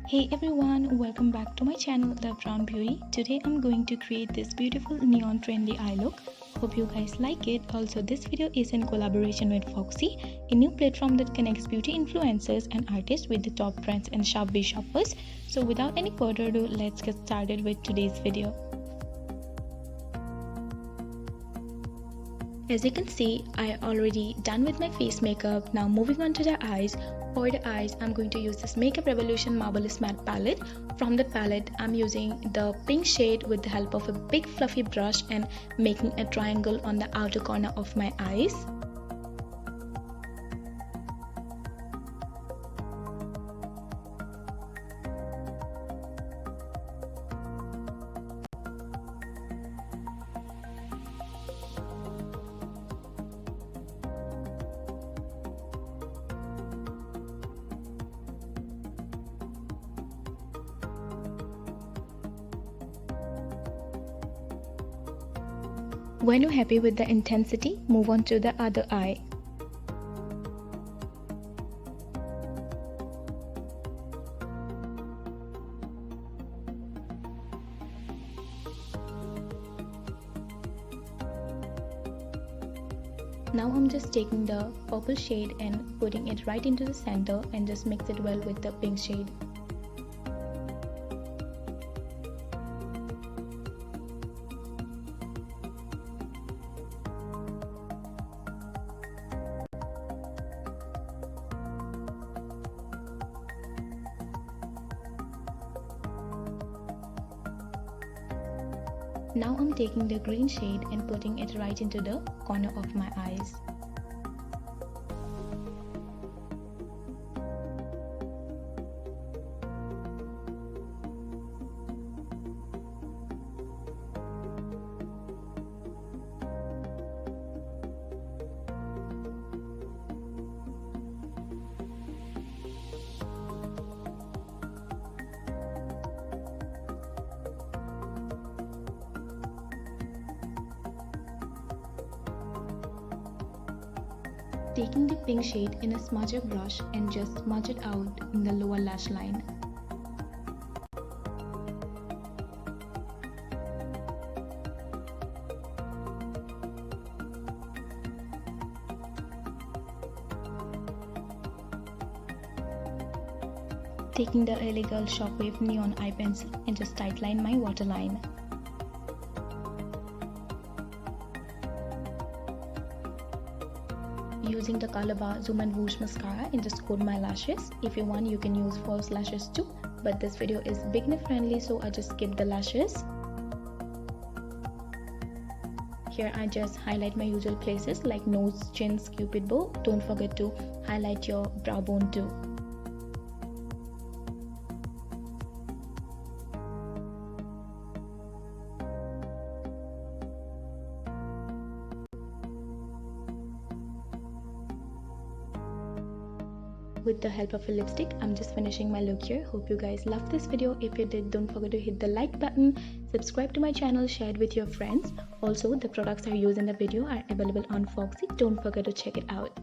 Hey everyone, welcome back to my channel The Brown Beauty. Today I'm going to create this beautiful neon trendy eye look. Hope you guys like it. Also, this video is in collaboration with Foxy, a new platform that connects beauty influencers and artists with the top brands and Shopee shoppers. So without any further ado, let's get started with today's video. As you can see, I already done with my face makeup. Now moving on to the eyes. For the eyes, I'm going to use this Makeup Revolution Marvelous Matte palette. From that palette, I'm using the pink shade with the help of a big fluffy brush and making a triangle on the outer corner of my eyes. When you're happy with the intensity, move on to the other eye. Now I'm just taking the purple shade and putting it right into the center and just mix it well with the pink shade. Now I'm taking the green shade and putting it right into the corner of my eyes. Taking the pink shade in a smudger brush and just smudge it out in the lower lash line. Taking the LA Girl Shockwave Neon Eye Pencil and just tightline my waterline. Using the Color Bar Zoom and Whoosh mascara and just coat my lashes. If you want, you can use false lashes too, but this video is beginner friendly, so I just skip the lashes. Here I just highlight my usual places like nose, chin, cupid bow. Don't forget to highlight your brow bone too. With the help of a lipstick, I'm just finishing my look here. Hope you guys loved this video. If you did, don't forget to hit the like button, subscribe to my channel, share it with your friends. Also, the products I use in the video are available on Foxy. Don't forget to check it out.